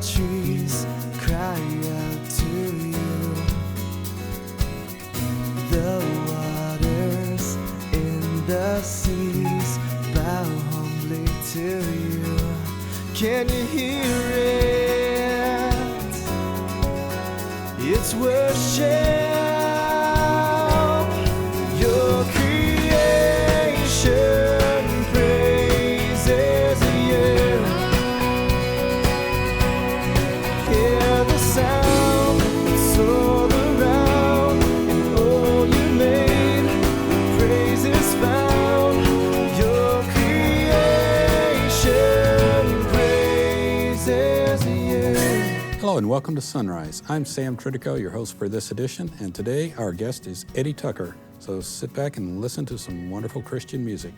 trees cry out to you. The waters in the seas bow humbly to you. Can you hear it? It's worship. Your creation praises you. Hear the sound that's all around, and all you made, praise is found. Your creation praises you. Hello and welcome to Sonrise. I'm Sam Tritico, your host for this edition, and today our guest is Eddie Tucker. So sit back and listen to some wonderful Christian music.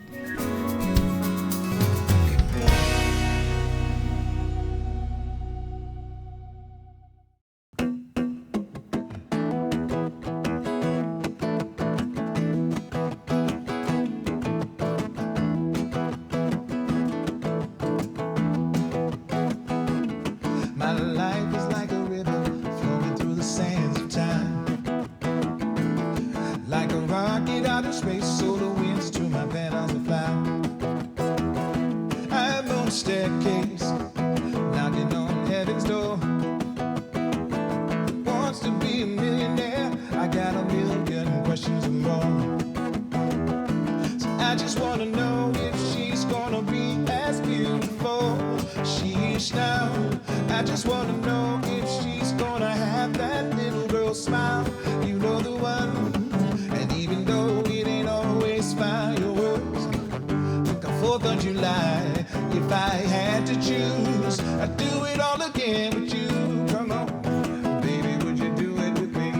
My life is like a river flowing through the sands of time. Like a rocket out of space, so the winds to my petals of fly. I'm on a staircase, knocking on heaven's door. Wants to be a millionaire, I got a million questions and more. So I just wanna know if she's gonna be as beautiful she is now. I just wanna know if she's gonna have that little girl smile. You know the one. And even though it ain't always fireworks, like a 4th of July, if I had to choose, I'd do it all again with you. Come on, baby, would you do it with me?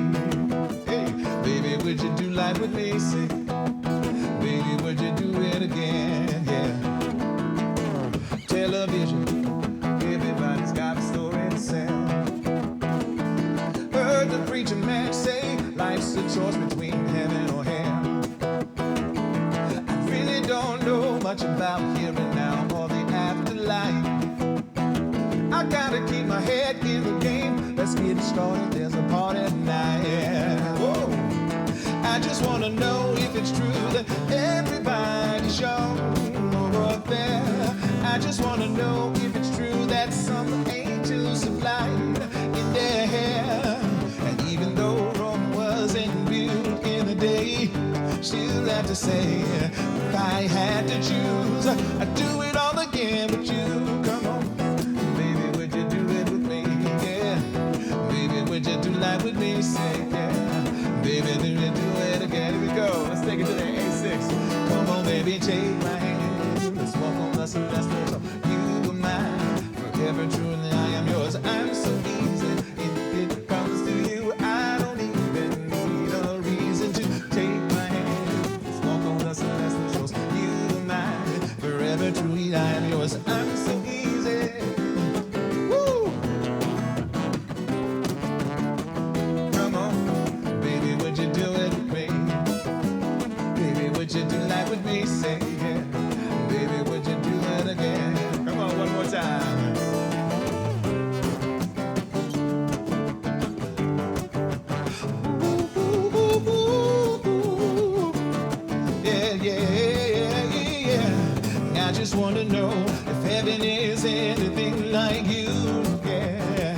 Hey, baby, would you do life with me? Say, baby, would you do it again? Yeah. Television, everybody's got a story to sell. Heard the preacher man say life's a choice between heaven or hell. I really don't know much about here and now or the afterlife. I gotta keep my head in the game. Let's get it started, there's a party tonight. Yeah. Whoa. I just wanna know if it's true that everybody's young over up there. I just wanna know if it's true that some angels have light in their hair. And even though Rome wasn't built in a day, still have to say, if I had to choose, I'd do it all again with you. Come on, baby, would you do it with me? Yeah, baby, would you do life with me? Say, yeah, baby, do you do it again? Here we go, let's take it to the A6. Come on, baby, take my hand. Let's walk on the celestial shore. You are mine, forever true, and I am yours. I'm so easy, if it comes to you, I don't even need a reason to take my hand. Let's walk on the celestial shores. You are mine, forever true, I am yours. I'm so easy. Woo! Come on, baby, would you do it with me? Baby, would you do life with me? Say yeah. Baby, would you do it again? Come on, one more time. Yeah, yeah, yeah, yeah. I just want to know if heaven is anything like you. Yeah.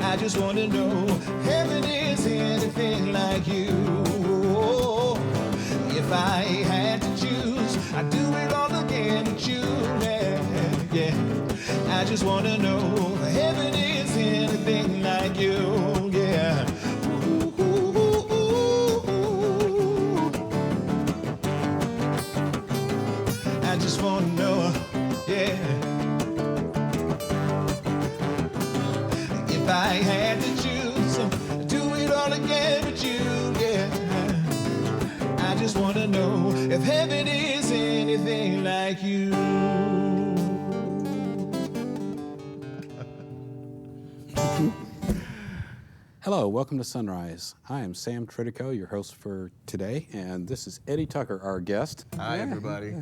I just want to know if heaven is anything like you. If I had to choose, I'd do it all again with you. Yeah, yeah. I just want to know if heaven is anything like you. Yeah. Ooh, ooh, ooh, ooh, ooh. I just want to know, yeah. If I had to choose, I'd do it all again with you. Yeah. I just want to know if heaven is anything like you. Hello, welcome to Sonrise. I am Sam Tritico, your host for today, and this is Eddie Tucker, our guest. Hi, everybody.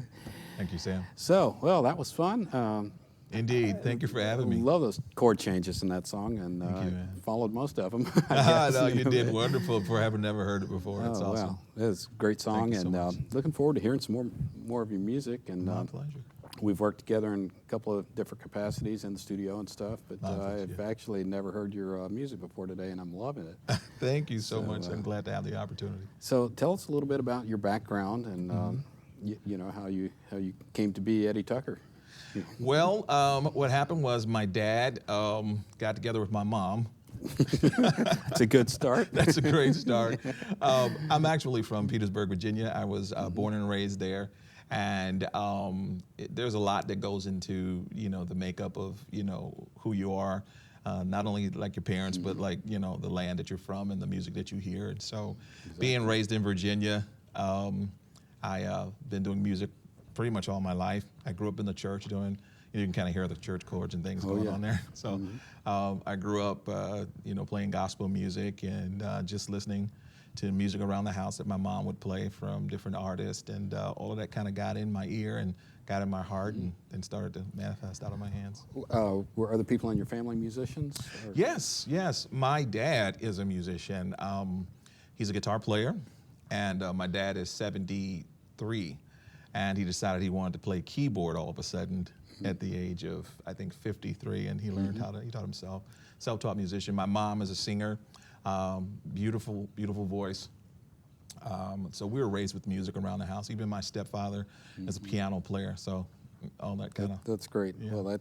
Thank you, Sam. So, well, that was fun. Indeed. Thank you for having me. Love those chord changes in that song, and Thank you, man. followed most of them. No, you did wonderful for having never heard it before. It's Oh, awesome. wow. It's a great song, you so and much. Looking forward to hearing some more of your music. And My pleasure. we've worked together in a couple of different capacities in the studio and stuff, but I've actually never heard your music before today, and I'm loving it. Thank you so much. I'm glad to have the opportunity. So tell us a little bit about your background and you know how you came to be Eddie Tucker. Well, what happened was my dad got together with my mom. It's a good start. That's a great start. I'm actually from Petersburg, Virginia. I was born and raised there. And there's a lot that goes into, the makeup of, who you are. Not only like your parents, but like, the land that you're from and the music that you hear. And so being raised in Virginia, I've been doing music pretty much all my life. I grew up in the church you can kind of hear the church chords and things going on there. So I grew up, playing gospel music and just listening to music around the house that my mom would play from different artists. And all of that kind of got in my ear and got in my heart and started to manifest out of my hands. Were other people in your family musicians? Or? Yes. My dad is a musician. He's a guitar player, and my dad is 73. And he decided he wanted to play keyboard all of a sudden at the age of, I think, 53, and he learned he taught himself. Self-taught musician. My mom is a singer, beautiful voice. So we were raised with music around the house. Even my stepfather is a piano player, so all that kind of. That's great. Yeah. Well,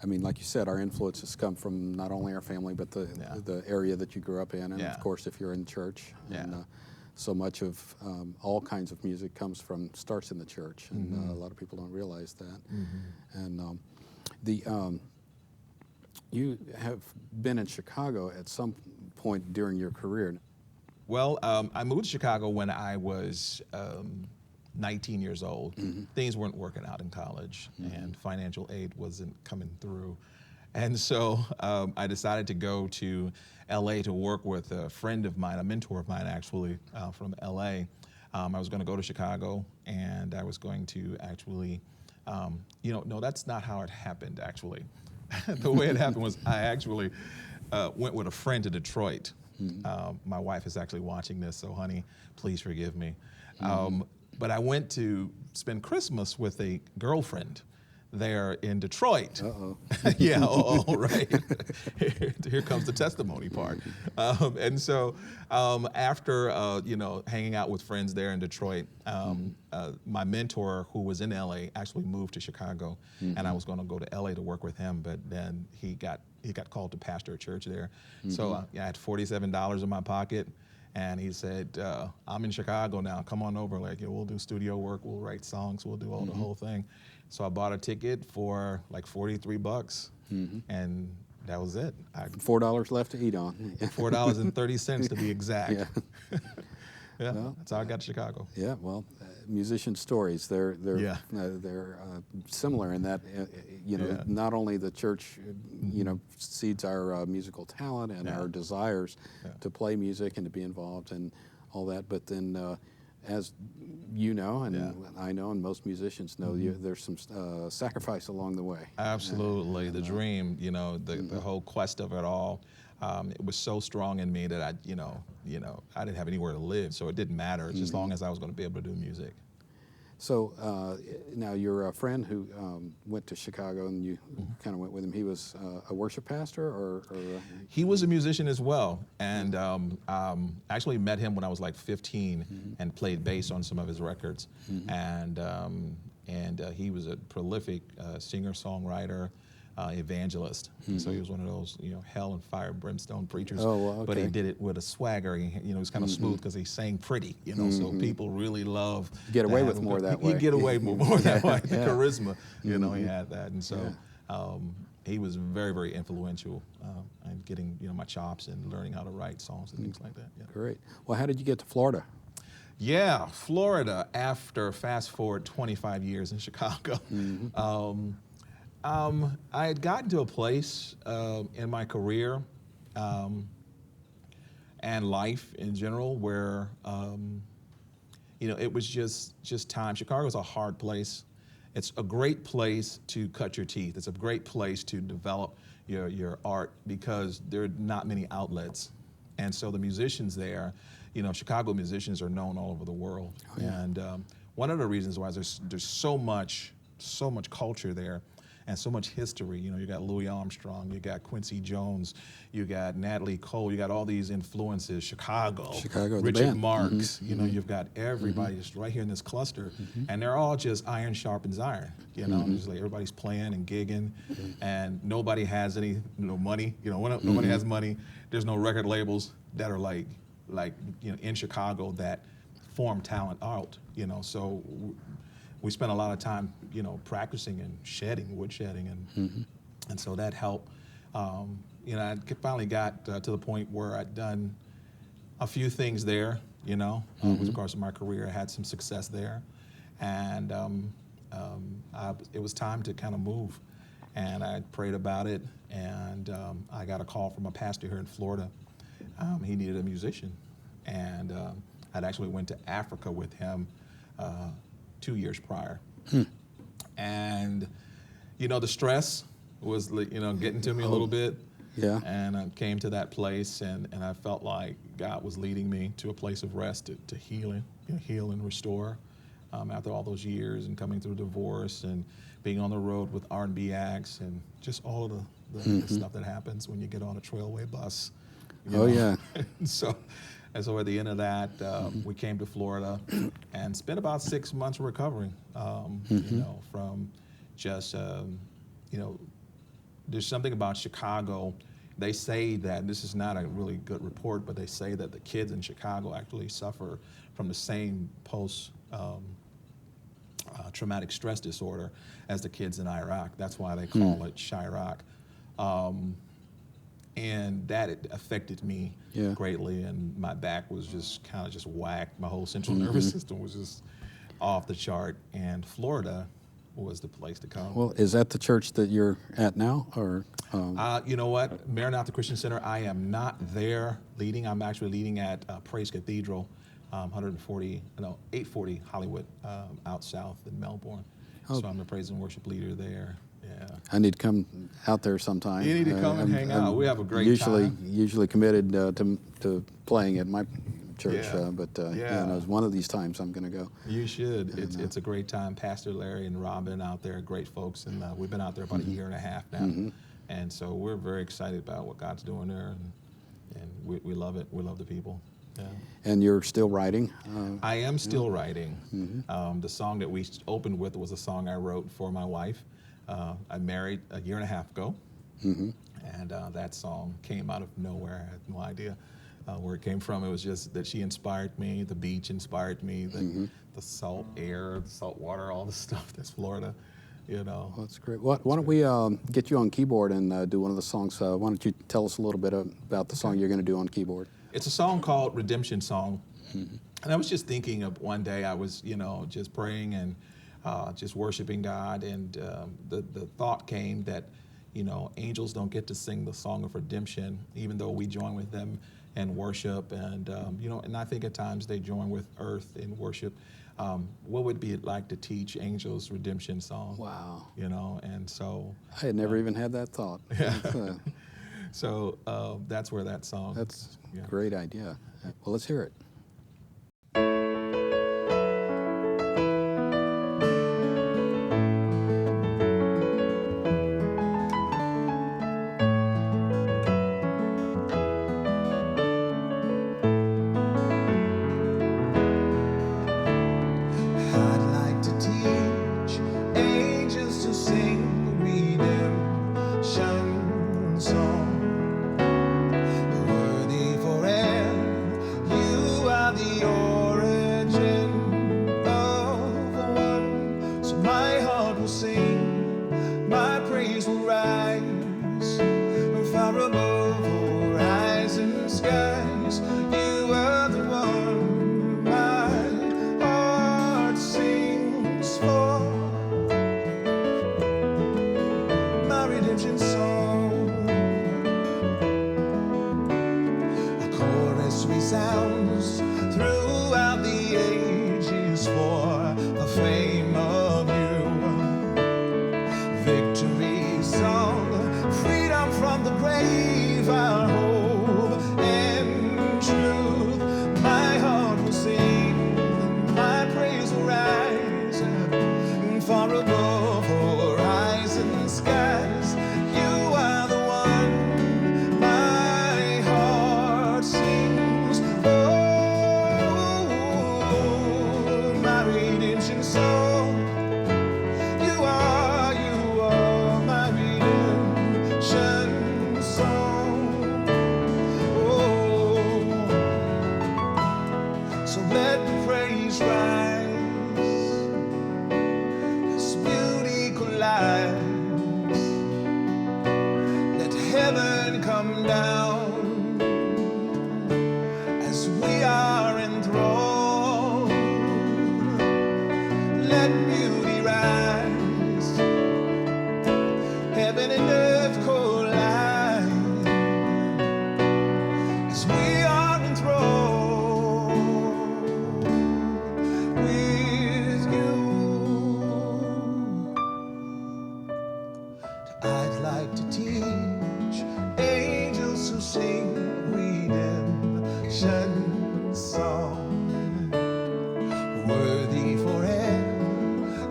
like you said, our influences come from not only our family, but the area that you grew up in, and of course, if you're in church. And, so much of all kinds of music starts in the church, and a lot of people don't realize that. And you have been in Chicago at some point during your career. Well, I moved to Chicago when I was 19 years old. Things weren't working out in college, and financial aid wasn't coming through. And so I decided to go to LA to work with a friend of mine, a mentor of mine actually, from LA. I was going to go to Chicago, and I was going to actually, no, that's not how it happened actually. The way it happened was I actually went with a friend to Detroit. My wife is actually watching this, so honey, please forgive me. But I went to spend Christmas with a girlfriend there in Detroit. Yeah, right. Here comes the testimony part. And so after, hanging out with friends there in Detroit, my mentor who was in LA actually moved to Chicago, and I was going to go to LA to work with him, but then he got called to pastor a church there. So I had $47 in my pocket. And he said, I'm in Chicago now, come on over. Like, we'll do studio work, we'll write songs, we'll do all the whole thing. So I bought a ticket for like $43, and that was it. $4 left to eat on. $4.30 to be exact. Yeah. Well, that's how I got to Chicago. Yeah, well, musician stories, they're similar in that, not only the church, seeds our musical talent and our desires to play music and to be involved and all that, but then as you know, and I know, and most musicians know, there's some sacrifice along the way. Absolutely, the dream, the whole quest of it all. It was so strong in me that I didn't have anywhere to live, so it didn't matter. It's as long as I was going to be able to do music. So now your friend who went to Chicago and you kind of went with him, he was a worship pastor or He was a musician as well, and actually met him when I was like 15 and played bass on some of his records. And he was a prolific singer-songwriter, evangelist. So he was one of those, hell and fire brimstone preachers. Oh, well, okay. But he did it with a swagger. He was kind of smooth because he sang pretty, so people really love. Get away with more that way. He'd get away more that way. The charisma, he had that, and so he was very, very influential in getting my chops and learning how to write songs and things like that. Yeah. Great. Well, how did you get to Florida? Yeah, Florida. After fast forward 25 years in Chicago. I had gotten to a place in my career and life in general where, it was just time. Chicago was a hard place. It's a great place to cut your teeth. It's a great place to develop your art because there are not many outlets. And so the musicians there, Chicago musicians are known all over the world. Oh, yeah. And one of the reasons why there's so much culture there and so much history. You got Louis Armstrong, you got Quincy Jones, you got Natalie Cole, you got all these influences, Chicago Richard Marx, you've got everybody just right here in this cluster, and they're all just iron sharpens iron, just like everybody's playing and gigging, and nobody has any money, nobody has money, there's no record labels that are like in Chicago that form talent out, so we spent a lot of time, practicing and wood shedding, and so that helped. I finally got to the point where I'd done a few things there, over the course of my career. I had some success there, and it was time to kind of move. And I prayed about it, and I got a call from a pastor here in Florida. He needed a musician, and I'd actually went to Africa with him 2 years prior. And, the stress was, getting to me a little bit. Yeah. And I came to that place, and I felt like God was leading me to a place of rest, to healing, heal and restore after all those years and coming through divorce and being on the road with R&B acts and just all of the stuff that happens when you get on a trailway bus. Yeah. And so at the end of that, we came to Florida and spent about 6 months recovering, from just, there's something about Chicago. They say that, this is not a really good report, but they say that the kids in Chicago actually suffer from the same post-traumatic stress disorder as the kids in Iraq. That's why they call it Chirac. And that affected me greatly, and my back was just kind of whacked. My whole central nervous system was just off the chart, and Florida was the place to come. Well, is that the church that you're at now, or? You know what, Maranatha Christian Center, I am not there leading. I'm actually leading at Praise Cathedral, 840 Hollywood, out south in Melbourne. So I'm the praise and worship leader there. Yeah. I need to come out there sometime. You need to come and hang out. We have a great time. Usually committed to playing at my church, but one of these times I'm going to go. You should. And, it's a great time. Pastor Larry and Robin out there, great folks, and we've been out there about a year and a half now, and so we're very excited about what God's doing there, and we love it. We love the people. Yeah. And you're still writing? I am still writing. The song that we opened with was a song I wrote for my wife. I married a year and a half ago, and that song came out of nowhere. I had no idea where it came from. It was just that she inspired me, the beach inspired me, the salt air, the salt water, all the stuff that's Florida, Well, that's great. Why don't we get you on keyboard and do one of the songs? Why don't you tell us a little bit about the song you're going to do on keyboard? It's a song called Redemption Song. And I was just thinking of one day I was, just praying and just worshiping God, and the thought came that, angels don't get to sing the song of redemption, even though we join with them in worship, and and I think at times they join with earth in worship. What would it be like to teach angels redemption song? Wow. And so I had never even had that thought. Yeah. So that's where that song. That's a great idea. Well, let's hear it. Throughout the ages for the fame of you. 'cause we are enthroned with you. I'd like to teach angels who sing redemption song, worthy forever.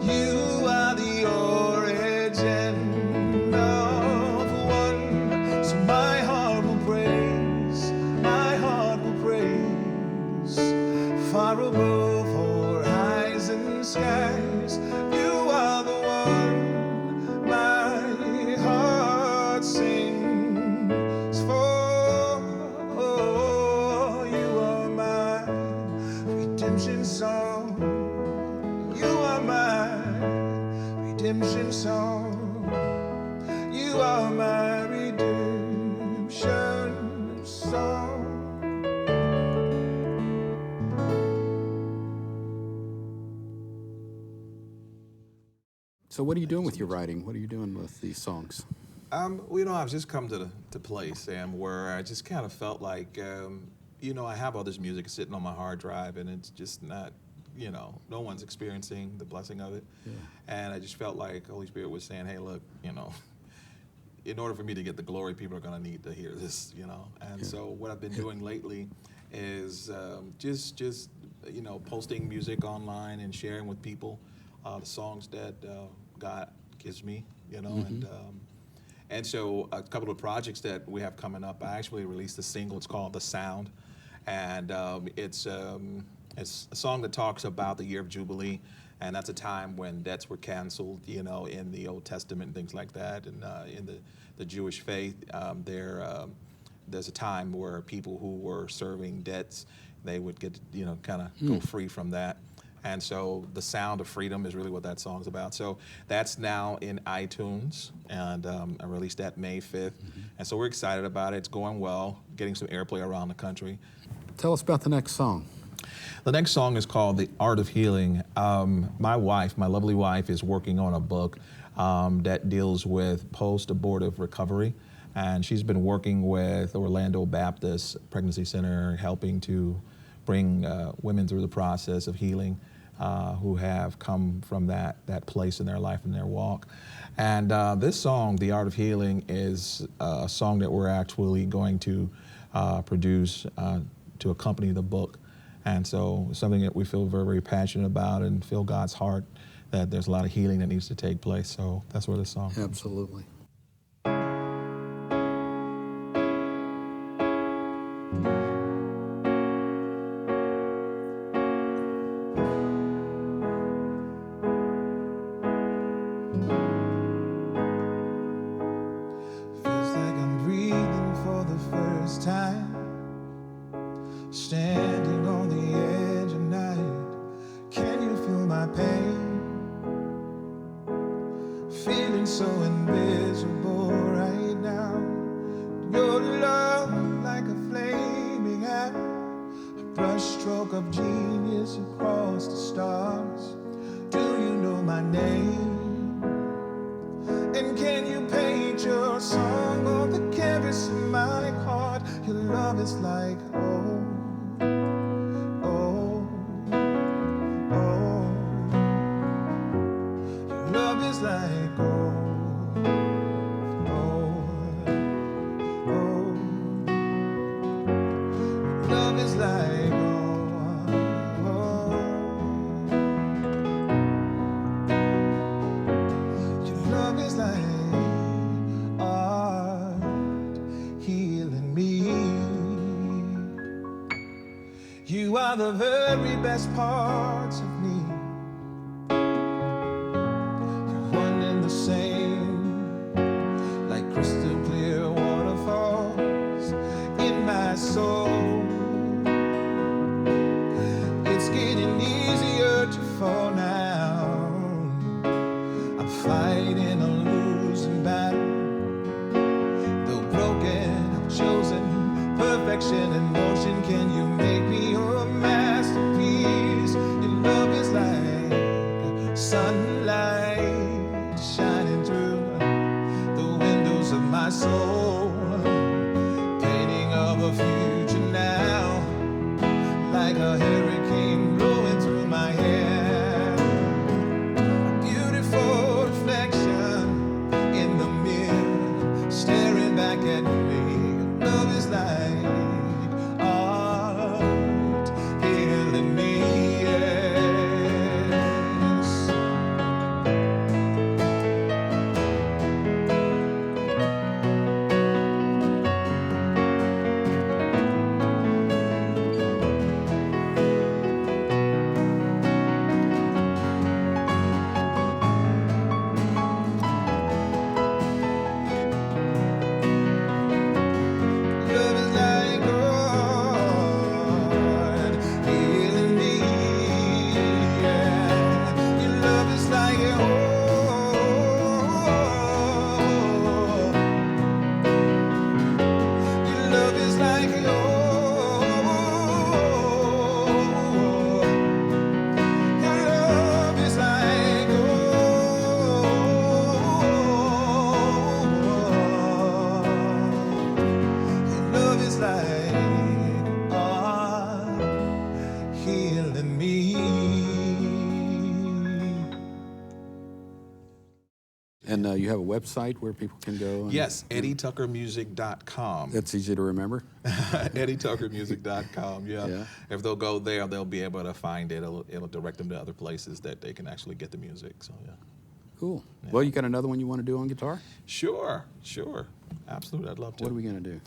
You are the origin of one. So my heart will praise, far above horizon skies. You are the one my heart sings for. You are my redemption song. You are my redemption song. You are my redemption song. So what are you doing with your writing? What are you doing with these songs? You know, I've just come to place, Sam, where I just kind of felt like, you know, I have all this music sitting on my hard drive, and it's just not, you know, no one's experiencing the blessing of it. Yeah. And I just felt like Holy Spirit was saying, hey, look, you know, in order for me to get the glory, people are going to need to hear this, you know. And so what I've been doing lately is just you know, posting music online and sharing with people the songs that God gives me, you know. And so a couple of projects that we have coming up, I actually released a single. It's called The Sound, and it's a song that talks about the year of Jubilee, and that's a time when debts were canceled, you know, in the Old Testament and things like that. And in the Jewish faith, there's a time where people who were serving debts, they would get, you know, kind of go free from that. And so the sound of freedom is really what that song's about. So that's now in iTunes, and I released that May 5th. And so we're excited about it. It's going well, getting some airplay around the country. Tell us about the next song. The next song is called The Art of Healing. My wife, my lovely wife, is working on a book that deals with post-abortive recovery. And she's been working with Orlando Baptist Pregnancy Center, helping to bring women through the process of healing who have come from that place in their life and their walk. And this song, The Art of Healing, is a song that we're actually going to produce to accompany the book. And so something that we feel very, very passionate about and feel God's heart that there's a lot of healing that needs to take place. So that's where this song comes. Absolutely. Feels like I'm breathing for the first time, standing on the edge of night. Can you feel my pain? Feeling so invisible right now. Your love like a flaming arrow, a brushstroke of genius across the stars. Do you know my name? And can you paint your song on the canvas of my heart? Your love is like oh, oh, oh. Your love is like oh, oh, oh. Your love is like oh, oh. Your love is like art healing me. You are the very best parts of me. You're one and the same, like crystal clear waterfalls in my soul. It's getting easier to fall now. I'm fighting a losing battle. Though broken, I'm chosen. Perfection in motion. Can you make me your masterpiece? Your love is like you have a website where people can go? Yes, EddieTuckerMusic.com. That's easy to remember. EddieTuckerMusic.com, yeah. Yeah. If they'll go there, they'll be able to find it. It'll direct them to other places that they can actually get the music, so yeah. Cool. Yeah. Well, you got another one you want to do on guitar? Sure. Absolutely, I'd love to. What are we going to do?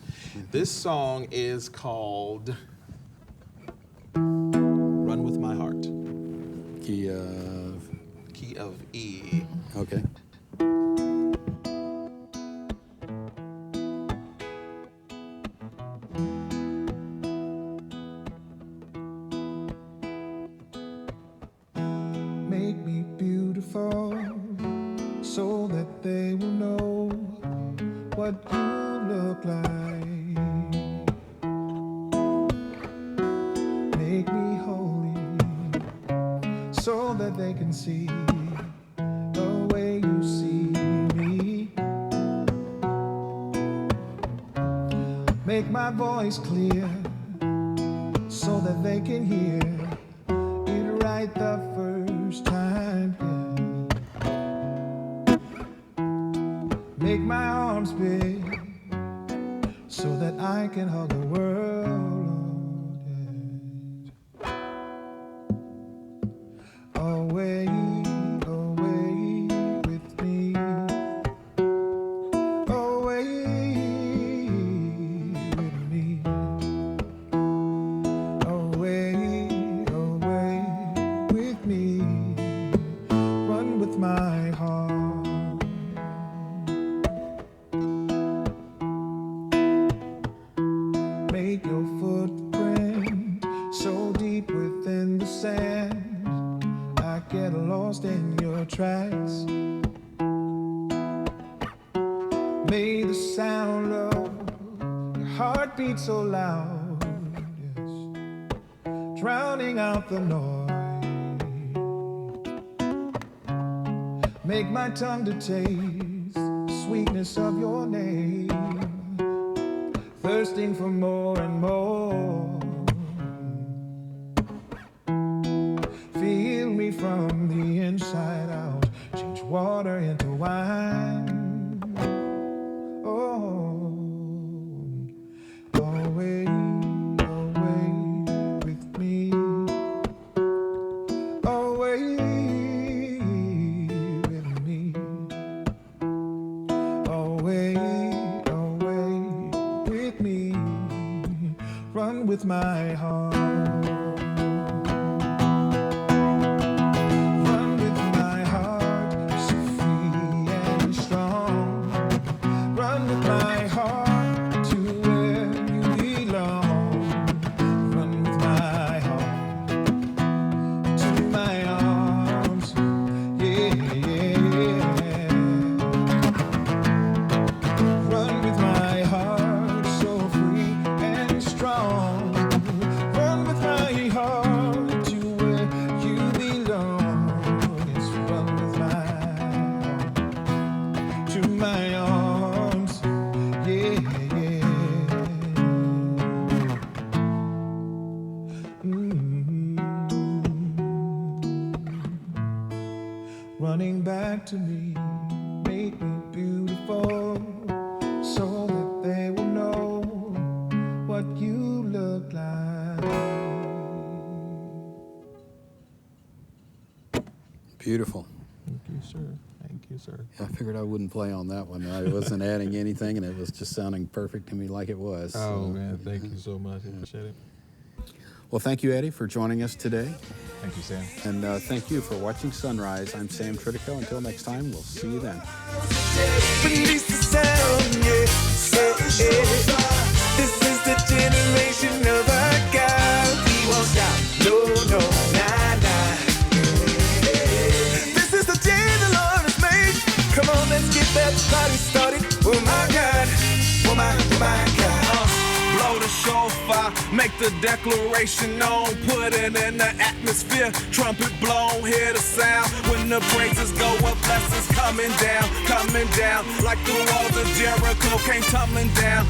This song is called Run With My Heart. Key of... Key of E. Okay. Make me beautiful so that they will know what you look like. Make me holy so that they can see the way you see me. Make my voice clear so that they can hear it right the first time. Yeah. Make my arms big so that I can hug the world. Yeah. Away, away with me. Away with me. Away, away with me. Run with my heart. Make your footprint so deep within the sand, I get lost in your tracks. May the sound of your heartbeat so loud, yes, drowning out the noise. Make my tongue to taste the sweetness of your name, thirsting for more and more. Feel me from the inside out, change water into wine. Oh, away, away with me. Away with me. Away, away with me. Run with my heart. Run with my heart, so free and strong. Run with my heart to where you belong. Run with my heart to my arms. Yeah, yeah. Run with my heart, so free and strong. Run with my heart to where you belong. Yes, run with my heart to my arms. Yeah, yeah. Running back to me, make me beautiful so that they will know what you look like. Beautiful. Thank you, sir. Thank you, sir. I figured I wouldn't play on that one. I wasn't adding anything, and it was just sounding perfect to me like it was. Oh, so. man, thank you so much. I appreciate it. Well, thank you, Eddie, for joining us today. Thank you, Sam. And thank you for watching Sonrise. I'm Sam Tritico. Until next time, we'll see you then. Release the sound, yeah, This is the generation of our God. We won't stop, no, nah. This is the day the Lord has made. Come on, let's get that party started. Oh my God, oh my God. Blow the shofar, make the declaration known, put it in the atmosphere, trumpet blown, hear the sound. When the praises go up, blessings coming down, like the walls of Jericho came tumbling down.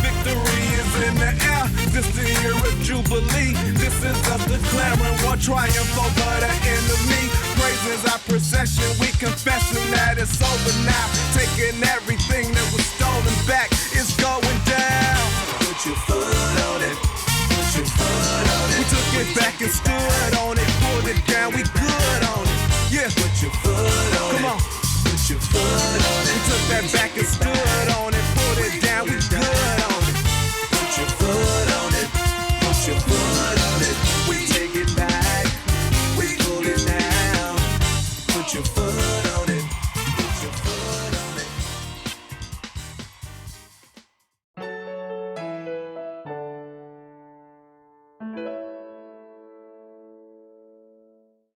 Victory is in the air. This the year of Jubilee. This is us declaring war triumph over the enemy. Praises our procession, we confessing that it's over now. Taking everything that was stolen back, it's going down. Put your foot on it. Put your foot on it. We took it back and stood on it. Pulled it down, we good on it. Yeah. Put your foot on it. Come on. Put your foot on it. We took that back and stood on it.